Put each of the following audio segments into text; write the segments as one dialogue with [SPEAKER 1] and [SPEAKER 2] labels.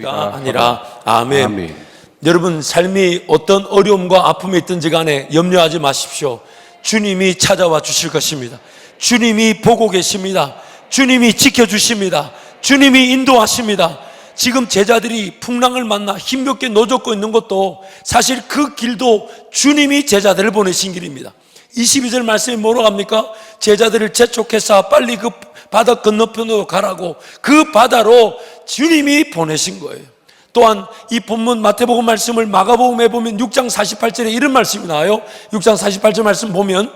[SPEAKER 1] 가 아니라 아멘.
[SPEAKER 2] 아멘.
[SPEAKER 1] 여러분 삶이 어떤 어려움과 아픔이 있든지 간에 염려하지 마십시오. 주님이 찾아와 주실 것입니다. 주님이 보고 계십니다. 주님이 지켜주십니다. 주님이 인도하십니다. 지금 제자들이 풍랑을 만나 힘겹게 노젓고 있는 것도 사실 그 길도 주님이 제자들을 보내신 길입니다. 22절 말씀이 뭐로 갑니까? 제자들을 재촉해서 빨리 그 바다 건너편으로 가라고, 그 바다로 주님이 보내신 거예요. 또한 이 본문 마태복음 말씀을 마가복음에 보면 6장 48절에 이런 말씀이 나와요. 6장 48절 말씀 보면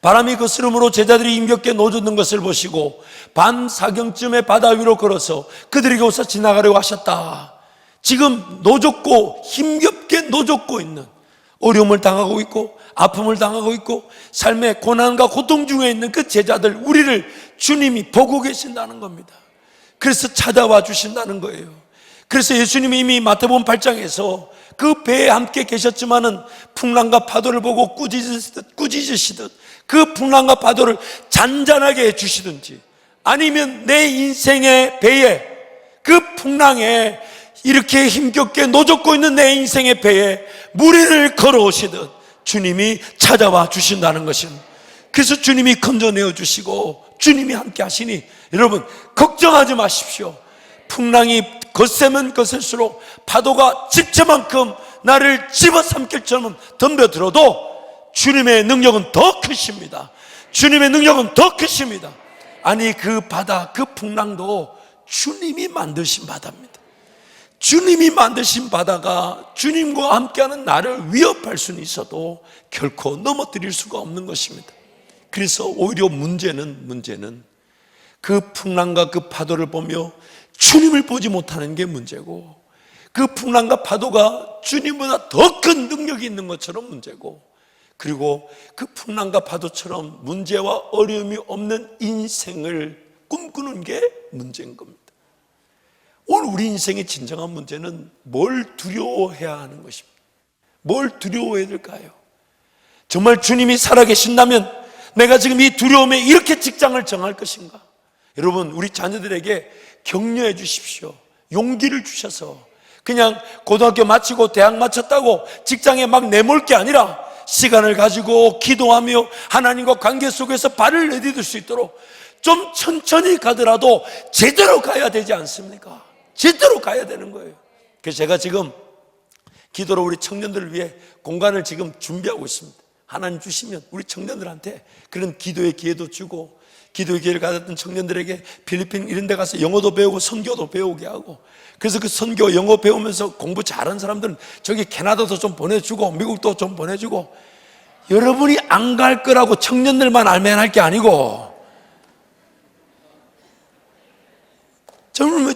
[SPEAKER 1] 바람이 거스름으로 제자들이 힘겹게 노젓는 것을 보시고 밤 사경쯤에 바다 위로 걸어서 그들에게 오서 지나가려고 하셨다. 지금 노젓고 힘겹게 노젓고 있는, 어려움을 당하고 있고 아픔을 당하고 있고 삶의 고난과 고통 중에 있는 그 제자들, 우리를 주님이 보고 계신다는 겁니다. 그래서 찾아와 주신다는 거예요. 그래서 예수님이 이미 마태복음 8장에서 그 배에 함께 계셨지만은 풍랑과 파도를 보고 꾸짖으시듯 그 풍랑과 파도를 잔잔하게 해주시든지, 아니면 내 인생의 배에, 그 풍랑에 이렇게 힘겹게 노젓고 있는 내 인생의 배에 무리를 걸어오시듯 주님이 찾아와 주신다는 것입니다. 그래서 주님이 건져내어 주시고 주님이 함께 하시니 여러분 걱정하지 마십시오. 풍랑이 거세면 거셀수록 파도가 집채만큼 나를 집어삼킬처럼 덤벼들어도 주님의 능력은 더 크십니다. 주님의 능력은 더 크십니다. 아니 그 바다, 그 풍랑도 주님이 만드신 바다입니다. 주님이 만드신 바다가 주님과 함께하는 나를 위협할 수는 있어도 결코 넘어뜨릴 수가 없는 것입니다. 그래서 오히려 문제는 그 풍랑과 그 파도를 보며 주님을 보지 못하는 게 문제고, 그 풍랑과 파도가 주님보다 더 큰 능력이 있는 것처럼 문제고, 그리고 그 풍랑과 파도처럼 문제와 어려움이 없는 인생을 꿈꾸는 게 문제인 겁니다. 오늘 우리 인생의 진정한 문제는 뭘 두려워해야 하는 것입니다. 뭘 두려워해야 될까요? 정말 주님이 살아계신다면 내가 지금 이 두려움에 이렇게 직장을 정할 것인가? 여러분, 우리 자녀들에게 격려해 주십시오. 용기를 주셔서 그냥 고등학교 마치고 대학 마쳤다고 직장에 막 내몰 게 아니라 시간을 가지고 기도하며 하나님과 관계 속에서 발을 내디딜 수 있도록 좀 천천히 가더라도 제대로 가야 되지 않습니까? 제대로 가야 되는 거예요. 그래서 제가 지금 기도로 우리 청년들을 위해 공간을 지금 준비하고 있습니다. 하나님 주시면 우리 청년들한테 그런 기도의 기회도 주고, 기도의 기회를 가졌던 청년들에게 필리핀 이런 데 가서 영어도 배우고 선교도 배우게 하고, 그래서 그 선교 영어 배우면서 공부 잘하는 사람들은 저기 캐나다도 좀 보내주고 미국도 좀 보내주고, 여러분이 안 갈 거라고 청년들만 알면 할 게 아니고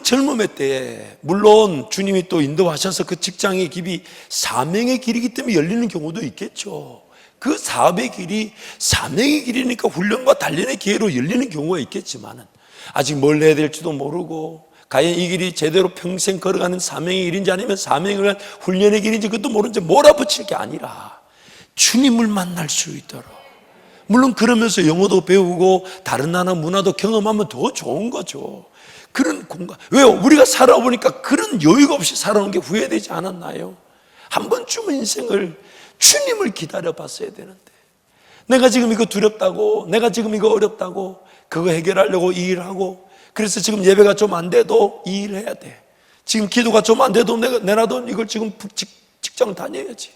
[SPEAKER 1] 젊음의 때에 물론 주님이 또 인도하셔서 그 직장의 길이 사명의 길이기 때문에 열리는 경우도 있겠죠. 그 사업의 길이 사명의 길이니까 훈련과 단련의 기회로 열리는 경우가 있겠지만은 아직 뭘 해야 될지도 모르고, 과연 이 길이 제대로 평생 걸어가는 사명의 길인지 아니면 사명을 위한 훈련의 길인지 그것도 모르는지 몰아붙일 게 아니라 주님을 만날 수 있도록, 물론 그러면서 영어도 배우고 다른 나라 문화도 경험하면 더 좋은 거죠. 그런 공간. 왜요? 우리가 살아보니까 그런 여유가 없이 살아온 게 후회되지 않았나요? 한 번쯤은 인생을 주님을 기다려 봤어야 되는데, 내가 지금 이거 두렵다고, 내가 지금 이거 어렵다고 그거 해결하려고 이 일하고, 그래서 지금 예배가 좀 안 돼도 이 일 해야 돼. 지금 기도가 좀 안 돼도 내라도 이걸 지금 직장 다녀야지.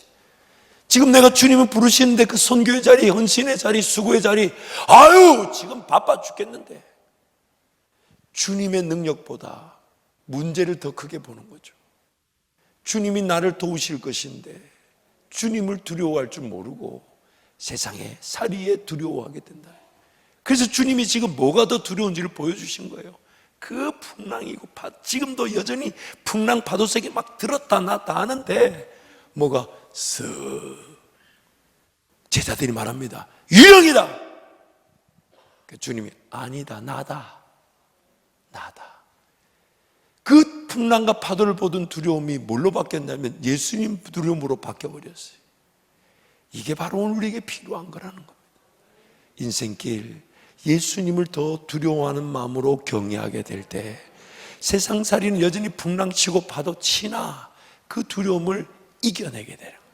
[SPEAKER 1] 지금 내가 주님을 부르시는데 그 선교의 자리, 헌신의 자리, 수고의 자리, 아유 지금 바빠 죽겠는데, 주님의 능력보다 문제를 더 크게 보는 거죠. 주님이 나를 도우실 것인데 주님을 두려워할 줄 모르고 세상에 살이에 두려워하게 된다. 그래서 주님이 지금 뭐가 더 두려운지를 보여주신 거예요. 그 풍랑이고 지금도 여전히 풍랑 파도색이 막 들었다 놨다 하는데 뭐가 쓱, 제자들이 말합니다. 유령이다. 주님이 아니다, 나다. 그 풍랑과 파도를 보던 두려움이 뭘로 바뀌었냐면 예수님 두려움으로 바뀌어버렸어요. 이게 바로 오늘 우리에게 필요한 거라는 겁니다. 인생길 예수님을 더 두려워하는 마음으로 경외하게 될 때 세상살이는 여전히 풍랑치고 파도 치나 그 두려움을 이겨내게 되는 거예요.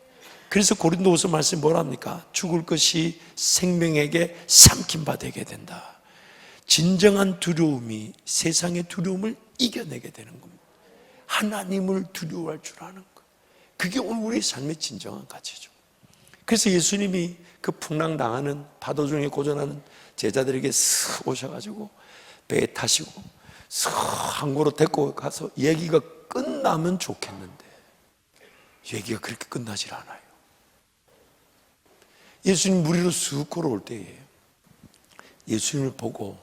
[SPEAKER 1] 그래서 고린도후서 말씀이 뭐랍니까? 죽을 것이 생명에게 삼킨 바 되게 된다. 진정한 두려움이 세상의 두려움을 이겨내게 되는 겁니다. 하나님을 두려워할 줄 아는 것, 그게 오늘 우리의 삶의 진정한 가치죠. 그래서 예수님이 그 풍랑 당하는 파도 중에 고전하는 제자들에게 쓱 오셔가지고 배에 타시고 쓱 항구로 데리고 가서 얘기가 끝나면 좋겠는데 얘기가 그렇게 끝나질 않아요. 예수님 물 위로 쓱 걸어올 때에 예수님을 보고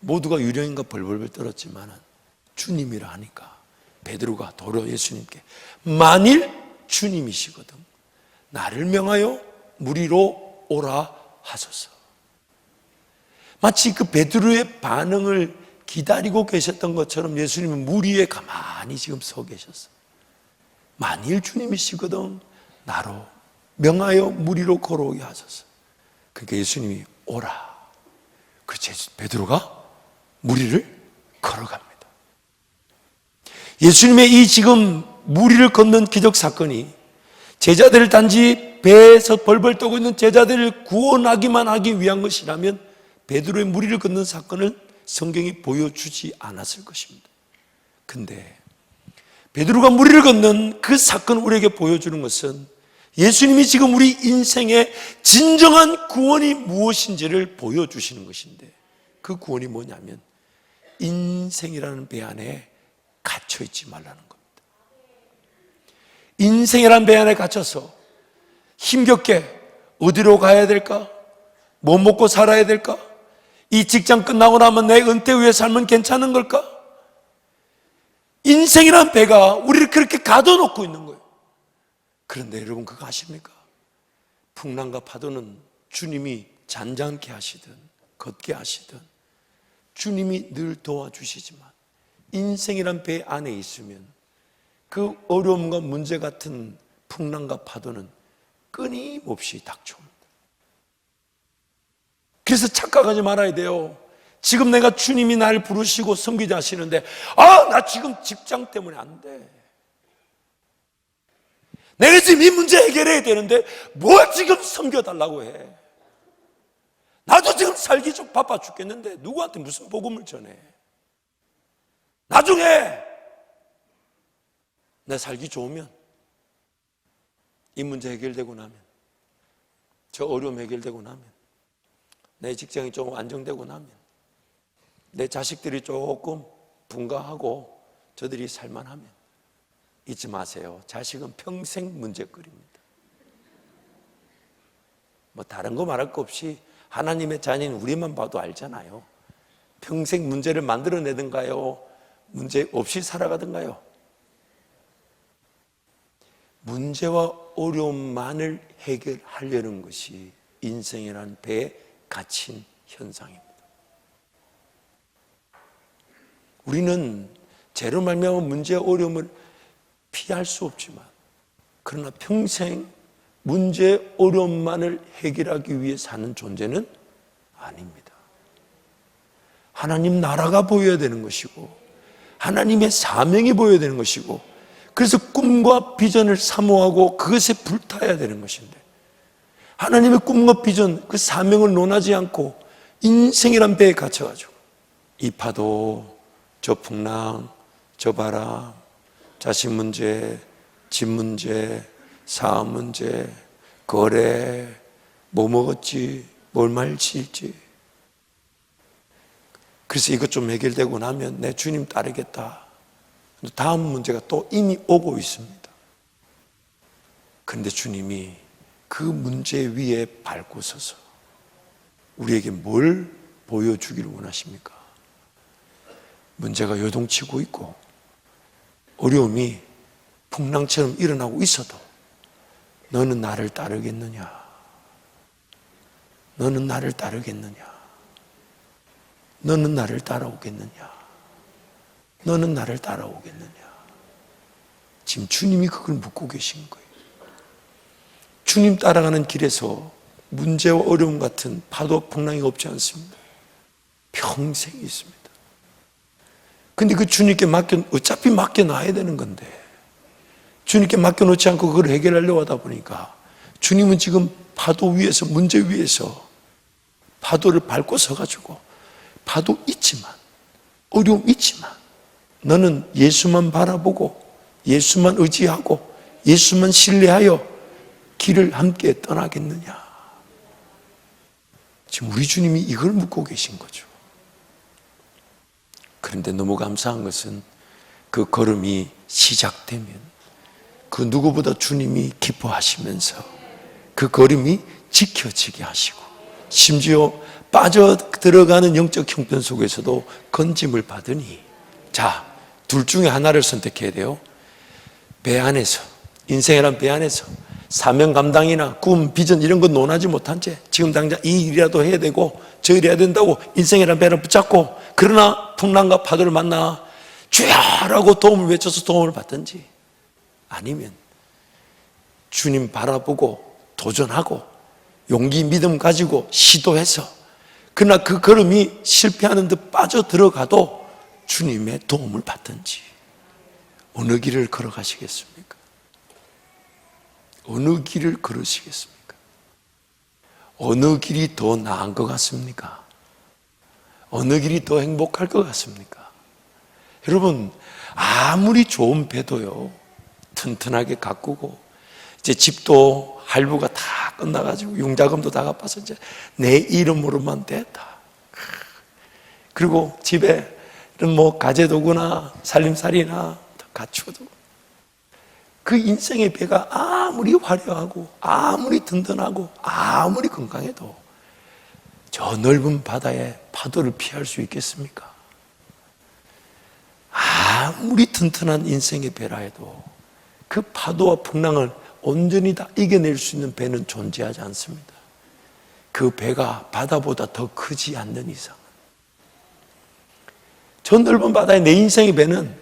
[SPEAKER 1] 모두가 유령인가 벌벌벌 떨었지만 주님이라 하니까 베드로가 도로 예수님께 만일 주님이시거든 나를 명하여 물 위로 오라 하소서. 마치 그 베드로의 반응을 기다리고 계셨던 것처럼 예수님은 물 위에 가만히 지금 서 계셨어요. 만일 주님이시거든 나로 명하여 물 위로 걸어오게 하소서. 그러니까 예수님이 오라. 그래서 베드로가 물 위를 걸어갑니다. 예수님의 이 지금 물 위를 걷는 기적 사건이 제자들을 단지 배에서 벌벌 떠고 있는 제자들을 구원하기만 하기 위한 것이라면 베드로의 물 위를 걷는 사건을 성경이 보여주지 않았을 것입니다. 근데 베드로가 물 위를 걷는 그 사건을 우리에게 보여주는 것은 예수님이 지금 우리 인생의 진정한 구원이 무엇인지를 보여주시는 것인데 그 구원이 뭐냐면 인생이라는 배 안에 갇혀있지 말라는 겁니다. 인생이라는 배 안에 갇혀서 힘겹게 어디로 가야 될까? 뭐 먹고 살아야 될까? 이 직장 끝나고 나면 내 은퇴 후에 삶은 괜찮은 걸까? 인생이란 배가 우리를 그렇게 가둬놓고 있는 거예요. 그런데 여러분 그거 아십니까? 풍랑과 파도는 주님이 잔잔케 하시든 걷게 하시든 주님이 늘 도와주시지만 인생이란 배 안에 있으면 그 어려움과 문제 같은 풍랑과 파도는 끊임없이 닥쳐옵니다. 그래서 착각하지 말아야 돼요. 지금 내가 주님이 나를 부르시고 섬기자 하시는데 나 지금 직장 때문에 안 돼. 내가 지금 이 문제 해결해야 되는데 뭘 지금 섬겨달라고 해. 나도 지금 살기 좀 바빠 죽겠는데 누구한테 무슨 복음을 전해. 나중에 내 살기 좋으면 이 문제 해결되고 나면 저 어려움 해결되고 나면 내 직장이 좀 안정되고 나면 내 자식들이 조금 분가하고 저들이 살만하면 잊지 마세요. 자식은 평생 문제거리입니다. 뭐 다른 거 말할 거 없이 하나님의 자녀인 우리만 봐도 알잖아요. 평생 문제를 만들어내든가요, 문제 없이 살아가든가요. 문제와 어려움만을 해결하려는 것이 인생이라는 배에 갇힌 현상입니다. 우리는 죄로 말미암아 문제와 어려움을 피할 수 없지만 그러나 평생 문제, 어려움만을 해결하기 위해 사는 존재는 아닙니다. 하나님 나라가 보여야 되는 것이고 하나님의 사명이 보여야 되는 것이고 그래서 꿈과 비전을 사모하고 그것에 불타야 되는 것인데 하나님의 꿈과 비전, 그 사명을 논하지 않고 인생이란 배에 갇혀가지고 이 파도, 저 풍랑, 저 바람, 자식 문제, 집 문제, 사업 문제, 거래, 뭐 먹었지, 뭘 말칠지. 그래서 이것 좀 해결되고 나면 내 주님 따르겠다. 다음 문제가 또 이미 오고 있습니다. 그런데 주님이 그 문제 위에 밟고 서서 우리에게 뭘 보여주기를 원하십니까? 문제가 요동치고 있고 어려움이 풍랑처럼 일어나고 있어도 너는 나를 따르겠느냐? 너는 나를 따르겠느냐? 너는 나를 따라오겠느냐? 너는 나를 따라오겠느냐? 지금 주님이 그걸 묻고 계신 거예요. 주님 따라가는 길에서 문제와 어려움 같은 파도 풍랑이 없지 않습니다. 평생 있습니다. 근데 그 주님께 어차피 맡겨놔야 되는 건데, 주님께 맡겨놓지 않고 그걸 해결하려고 하다 보니까 주님은 지금 파도 위에서, 문제 위에서 파도를 밟고 서가지고, 파도 있지만, 어려움 있지만, 너는 예수만 바라보고 예수만 의지하고 예수만 신뢰하여 길을 함께 떠나겠느냐. 지금 우리 주님이 이걸 묻고 계신 거죠. 그런데 너무 감사한 것은 그 걸음이 시작되면 그 누구보다 주님이 기뻐하시면서 그 걸음이 지켜지게 하시고, 심지어 빠져들어가는 영적 형편 속에서도 건짐을 받으니, 자, 둘 중에 하나를 선택해야 돼요. 배 안에서, 인생이란 배 안에서 사명 감당이나 꿈, 비전 이런 건 논하지 못한 채 지금 당장 이 일이라도 해야 되고 저 일을 해야 된다고 인생이란 배를 붙잡고, 그러나 풍랑과 파도를 만나 주야라고 도움을 외쳐서 도움을 받든지, 아니면 주님 바라보고 도전하고 용기 믿음 가지고 시도해서, 그러나 그 걸음이 실패하는 듯 빠져들어가도 주님의 도움을 받든지, 어느 길을 걸어가시겠습니까? 어느 길을 걸으시겠습니까? 어느 길이 더 나은 것 같습니까? 어느 길이 더 행복할 것 같습니까? 여러분, 아무리 좋은 배도요, 튼튼하게 가꾸고, 이제 집도 할부가 다 끝나가지고 융자금도 다 갚아서 이제 내 이름으로만 됐다. 그리고 집에 뭐 가재도구나 살림살이나 갖추어도, 그 인생의 배가 아무리 화려하고 아무리 든든하고 아무리 건강해도 저 넓은 바다에 파도를 피할 수 있겠습니까? 아무리 튼튼한 인생의 배라 해도 그 파도와 풍랑을 온전히 다 이겨낼 수 있는 배는 존재하지 않습니다. 그 배가 바다보다 더 크지 않는 이상, 저 넓은 바다에 내 인생의 배는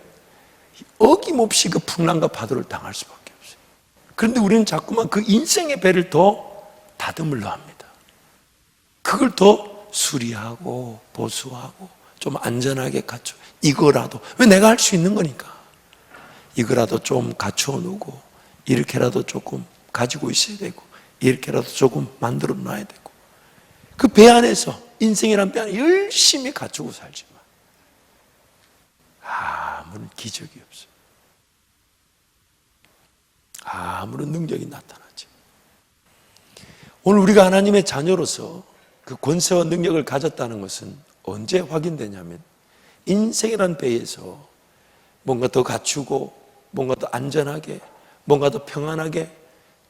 [SPEAKER 1] 어김없이 그 풍랑과 파도를 당할 수밖에 없어요. 그런데 우리는 자꾸만 그 인생의 배를 더 다듬으려 합니다. 그걸 더 수리하고 보수하고 좀 안전하게 갖춰, 이거라도, 왜 내가 할 수 있는 거니까 이거라도 좀 갖추어 놓고, 이렇게라도 조금 가지고 있어야 되고, 이렇게라도 조금 만들어 놔야 되고, 그 배 안에서, 인생이란 배 안에 열심히 갖추고 살지만 아무런 기적이 없어요. 아무런 능력이 나타나지. 오늘 우리가 하나님의 자녀로서 그 권세와 능력을 가졌다는 것은 언제 확인되냐면, 인생이란 배에서 뭔가 더 갖추고 뭔가 더 안전하게 뭔가 더 평안하게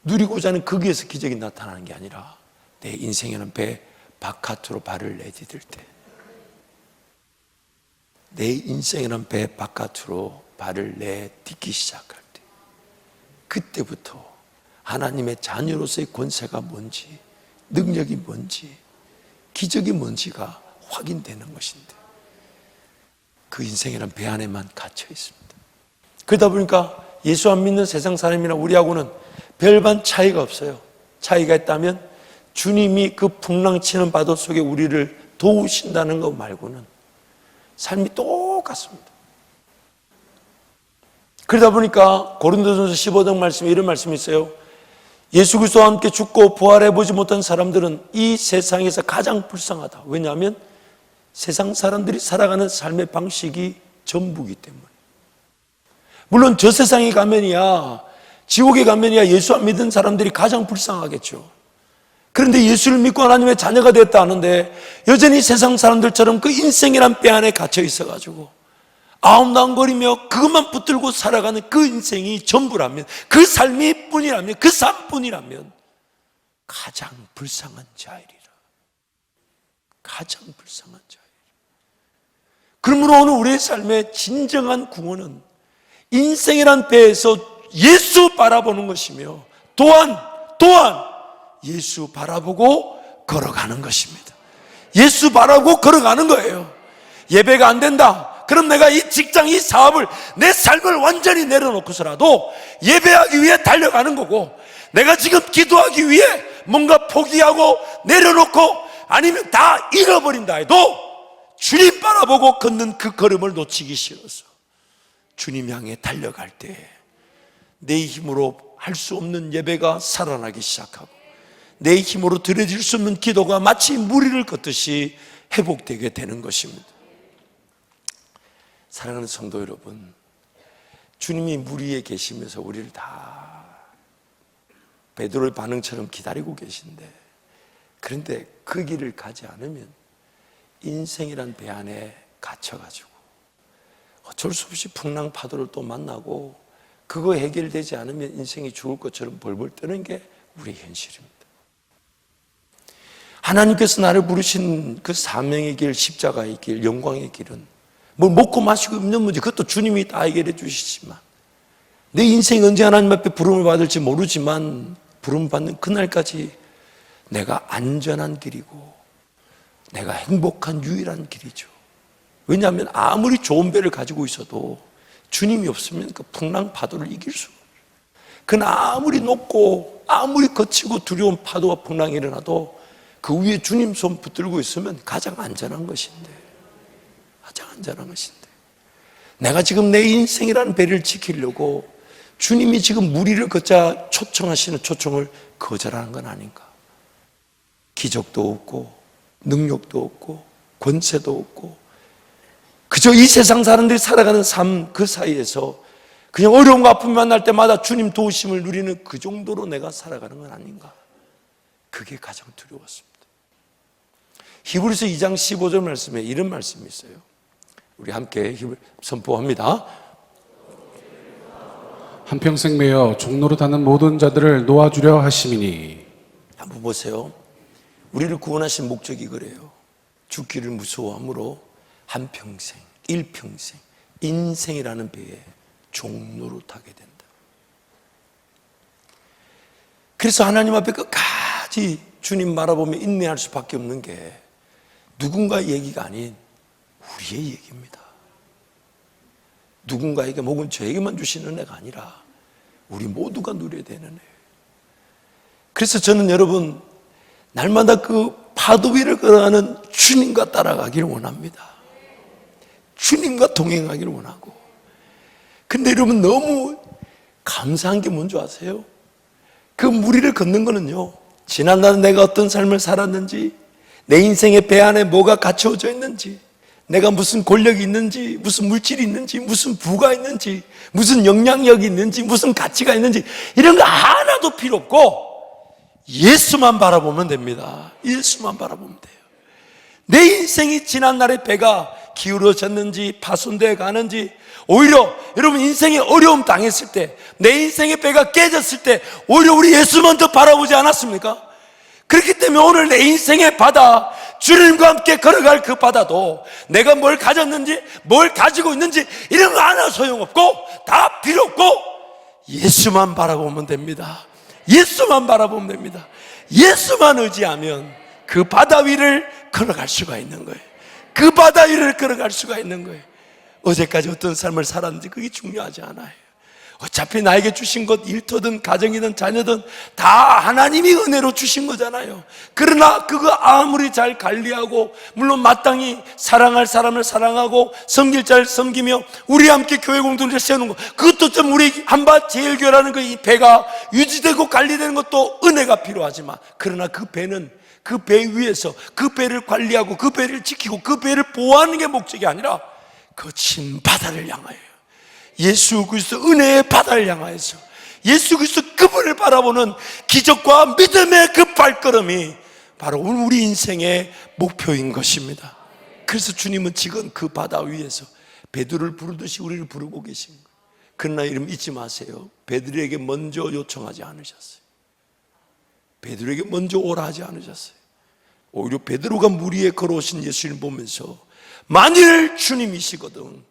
[SPEAKER 1] 누리고자 하는 거기에서 기적이 나타나는 게 아니라, 내 인생이라는 배 바깥으로 발을 내디딜 때, 내 인생이라는 배 바깥으로 발을 내딛기 시작할 때, 그때부터 하나님의 자녀로서의 권세가 뭔지, 능력이 뭔지, 기적이 뭔지가 확인되는 것인데, 그 인생이란 배 안에만 갇혀 있습니다. 그러다 보니까 예수 안 믿는 세상 사람이나 우리하고는 별반 차이가 없어요. 차이가 있다면 주님이 그 풍랑치는 파도 속에 우리를 도우신다는 것 말고는 삶이 똑같습니다. 그러다 보니까 고린도전서 15장 말씀에 이런 말씀이 있어요. 예수 그리스도와 함께 죽고 부활해 보지 못한 사람들은 이 세상에서 가장 불쌍하다. 왜냐하면 세상 사람들이 살아가는 삶의 방식이 전부이기 때문에. 물론 저 세상에 가면이야, 지옥에 가면이야 예수 안 믿은 사람들이 가장 불쌍하겠죠. 그런데 예수를 믿고 하나님의 자녀가 됐다 하는데 여전히 세상 사람들처럼 그 인생이란 배 안에 갇혀 있어가지고 아웅다웅거리며 그것만 붙들고 살아가는 그 인생이 전부라면, 그 삶이 뿐이라면, 그 삶뿐이라면 가장 불쌍한 자이리라. 가장 불쌍한 자이리라. 그러므로 오늘 우리의 삶의 진정한 구원은 인생이란 배에서 예수 바라보는 것이며, 또한 예수 바라보고 걸어가는 것입니다. 예수 바라보고 걸어가는 거예요. 예배가 안 된다, 그럼 내가 이 직장, 이 사업을, 내 삶을 완전히 내려놓고서라도 예배하기 위해 달려가는 거고, 내가 지금 기도하기 위해 뭔가 포기하고 내려놓고 아니면 다 잃어버린다 해도 주님 바라보고 걷는 그 걸음을 놓치기 싫어서 주님 향해 달려갈 때 내 힘으로 할 수 없는 예배가 살아나기 시작하고 내 힘으로 드려질 수 없는 기도가 마치 무리를 걷듯이 회복되게 되는 것입니다. 사랑하는 성도 여러분, 주님이 무리 위에 계시면서 우리를 다 베드로의 반응처럼 기다리고 계신데, 그런데 그 길을 가지 않으면 인생이란 배 안에 갇혀가지고 어쩔 수 없이 풍랑 파도를 또 만나고 그거 해결되지 않으면 인생이 죽을 것처럼 벌벌 떠는 게 우리의 현실입니다. 하나님께서 나를 부르신 그 사명의 길, 십자가의 길, 영광의 길은 뭘 먹고 마시고 입는 문제, 그것도 주님이 다 해결해 주시지만 내 인생이 언제 하나님 앞에 부름을 받을지 모르지만 부름 받는 그날까지 내가 안전한 길이고 내가 행복한 유일한 길이죠. 왜냐하면 아무리 좋은 배를 가지고 있어도 주님이 없으면 그 풍랑 파도를 이길 수가 없어요. 그건 아무리 높고 아무리 거치고 두려운 파도와 풍랑이 일어나도 그 위에 주님 손 붙들고 있으면 가장 안전한 것인데, 가장 안전한 것인데, 내가 지금 내 인생이라는 배를 지키려고 주님이 지금 무리를 걷자 초청하시는 초청을 거절하는 건 아닌가? 기적도 없고 능력도 없고 권세도 없고 그저 이 세상 사람들이 살아가는 삶 그 사이에서 그냥 어려움과 아픔이 만날 때마다 주님 도우심을 누리는 그 정도로 내가 살아가는 건 아닌가? 그게 가장 두려웠습니다. 히브리서 2장 15절 말씀에 이런 말씀이 있어요. 우리 함께 선포합니다.
[SPEAKER 2] 한평생 매여 종노릇하는 모든 자들을 놓아주려 하심이니.
[SPEAKER 1] 한번 보세요. 우리를 구원하신 목적이 그래요. 죽기를 무서워함으로 한평생, 일평생, 인생이라는 배에 종노릇하게 된다. 그래서 하나님 앞에 끝까지 주님 바라보며 인내할 수밖에 없는 게 누군가의 얘기가 아닌 우리의 얘기입니다. 누군가에게 혹은 저에게만 주시는 은혜가 아니라 우리 모두가 누려야 되는 은혜예요. 그래서 저는 여러분 날마다 그 파도 위를 걸어가는 주님과 따라가기를 원합니다. 주님과 동행하기를 원하고. 근데 여러분 너무 감사한 게 뭔지 아세요? 그 무리를 걷는 거는요, 지난날 내가 어떤 삶을 살았는지, 내 인생의 배 안에 뭐가 갇혀져 있는지, 내가 무슨 권력이 있는지, 무슨 물질이 있는지, 무슨 부가 있는지, 무슨 영향력이 있는지, 무슨 가치가 있는지 이런 거 하나도 필요 없고 예수만 바라보면 됩니다. 예수만 바라보면 돼요. 내 인생이 지난날의 배가 기울어졌는지 파손되어 가는지, 오히려 여러분 인생에 어려움 당했을 때, 내 인생의 배가 깨졌을 때 오히려 우리 예수만 더 바라보지 않았습니까? 그렇기 때문에 오늘 내 인생의 바다, 주님과 함께 걸어갈 그 바다도 내가 뭘 가졌는지 뭘 가지고 있는지 이런 거 하나 소용없고 다 필요 없고 예수만 바라보면 됩니다. 예수만 바라보면 됩니다. 예수만 의지하면 그 바다 위를 걸어갈 수가 있는 거예요. 그 바다 위를 걸어갈 수가 있는 거예요. 어제까지 어떤 삶을 살았는지 그게 중요하지 않아요. 어차피 나에게 주신 것, 일터든 가정이든 자녀든 다 하나님이 은혜로 주신 거잖아요. 그러나 그거 아무리 잘 관리하고 물론 마땅히 사랑할 사람을 사랑하고 섬길 자를 섬기며 우리 함께 교회 공동체를 세우는 것, 그것도 좀 우리 한밭제일교회라는 그 이 배가 유지되고 관리되는 것도 은혜가 필요하지만, 그러나 그 배는 그 배 위에서 그 배를 관리하고 그 배를 지키고 그 배를 보호하는 게 목적이 아니라 거친 바다를 향하여 예수 그리스도 은혜의 바다를 향하여서 예수 그리스도 그분을 바라보는 기적과 믿음의 그 발걸음이 바로 우리 인생의 목표인 것입니다. 그래서 주님은 지금 그 바다 위에서 베드로를 부르듯이 우리를 부르고 계신 거예요. 그러나 이름 잊지 마세요. 베드로에게 먼저 요청하지 않으셨어요. 베드로에게 먼저 오라 하지 않으셨어요. 오히려 베드로가 물 위에 걸어오신 예수님을 보면서 만일 주님이시거든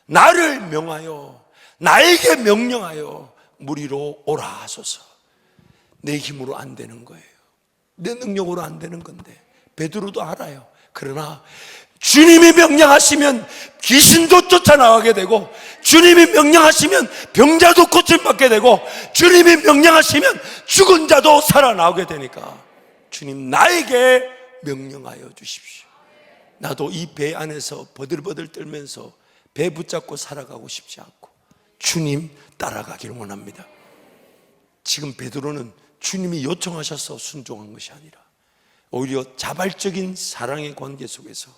[SPEAKER 1] 나를 명하여 나에게 명령하여 물 위로 오라 하소서. 내 힘으로 안 되는 거예요. 내 능력으로 안 되는 건데 베드로도 알아요. 그러나 주님이 명령하시면 귀신도 쫓아나가게 되고, 주님이 명령하시면 병자도 고침받게 되고, 주님이 명령하시면 죽은 자도 살아나오게 되니까 주님 나에게 명령하여 주십시오. 나도 이 배 안에서 버들버들 떨면서 배 붙잡고 살아가고 싶지 않고 주님 따라가기를 원합니다. 지금 베드로는 주님이 요청하셔서 순종한 것이 아니라 오히려 자발적인 사랑의 관계 속에서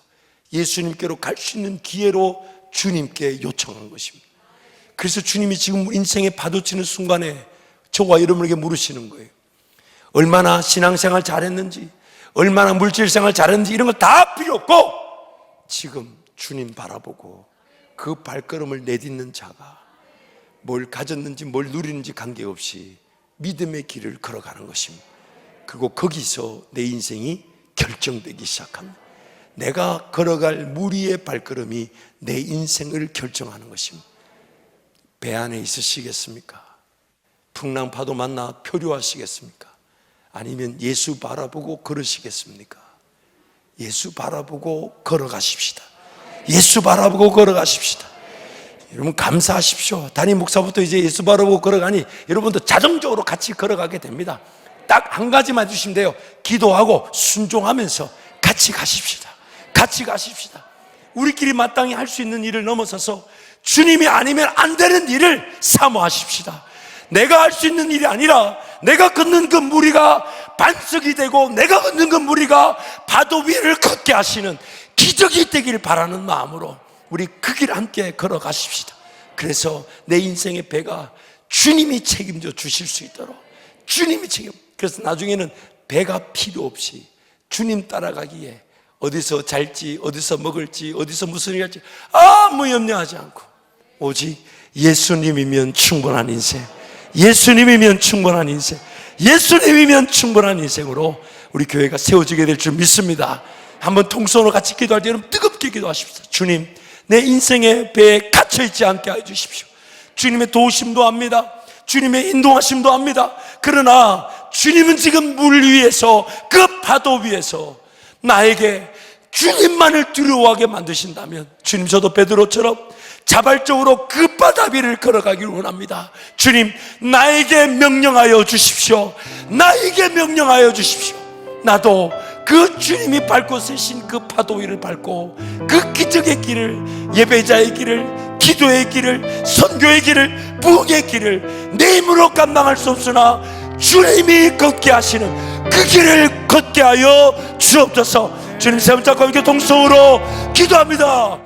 [SPEAKER 1] 예수님께로 갈 수 있는 기회로 주님께 요청한 것입니다. 그래서 주님이 지금 인생에 파도치는 순간에 저와 여러분에게 물으시는 거예요. 얼마나 신앙생활 잘했는지, 얼마나 물질생활 잘했는지 이런 거 다 필요 없고 지금 주님 바라보고 그 발걸음을 내딛는 자가 뭘 가졌는지 뭘 누리는지 관계없이 믿음의 길을 걸어가는 것입니다. 그리고 거기서 내 인생이 결정되기 시작합니다. 내가 걸어갈 무리의 발걸음이 내 인생을 결정하는 것입니다. 배 안에 있으시겠습니까? 풍랑 파도 만나 표류하시겠습니까? 아니면 예수 바라보고 걸으시겠습니까? 예수 바라보고 걸어가십시다. 예수 바라보고 걸어가십시다. 여러분 감사하십시오. 담임 목사부터 이제 예수 바라보고 걸어가니 여러분도 자동적으로 같이 걸어가게 됩니다. 딱 한 가지만 해주시면 돼요. 기도하고 순종하면서 같이 가십시다. 같이 가십시다. 우리끼리 마땅히 할 수 있는 일을 넘어서서 주님이 아니면 안 되는 일을 사모하십시다. 내가 할 수 있는 일이 아니라 내가 걷는 그 무리가 반석이 되고 내가 걷는 그 무리가 파도 위를 걷게 하시는 기적이 되길 바라는 마음으로 우리 그 길 함께 걸어가십시다. 그래서 내 인생의 배가 주님이 책임져 주실 수 있도록 주님이 그래서 나중에는 배가 필요 없이 주님 따라가기에 어디서 잘지 어디서 먹을지 어디서 무슨 일 할지 아무 염려하지 않고 오직 예수님이면 충분한 인생, 예수님이면 충분한 인생, 예수님이면 충분한 인생으로 우리 교회가 세워지게 될 줄 믿습니다. 한번 통성으로 같이 기도할 때 여러분 뜨겁게 기도하십시오. 주님, 내 인생의 배에 갇혀있지 않게 해주십시오. 주님의 도우심도 합니다. 주님의 인도하심도 합니다. 그러나 주님은 지금 물 위에서 그 파도 위에서 나에게 주님만을 두려워하게 만드신다면 주님 저도 베드로처럼 자발적으로 그 바다 위를 걸어가기를 원합니다. 주님 나에게 명령하여 주십시오. 나에게 명령하여 주십시오. 나도 그 주님이 밟고 세신 그 파도 위를 밟고 그 기적의 길을, 예배자의 길을, 기도의 길을, 선교의 길을, 부흥의 길을 내 힘으로 감당할 수 없으나 주님이 걷게 하시는 그 길을 걷게 하여 주옵소서. 주님 세 번 잡고 함께 동성으로 기도합니다.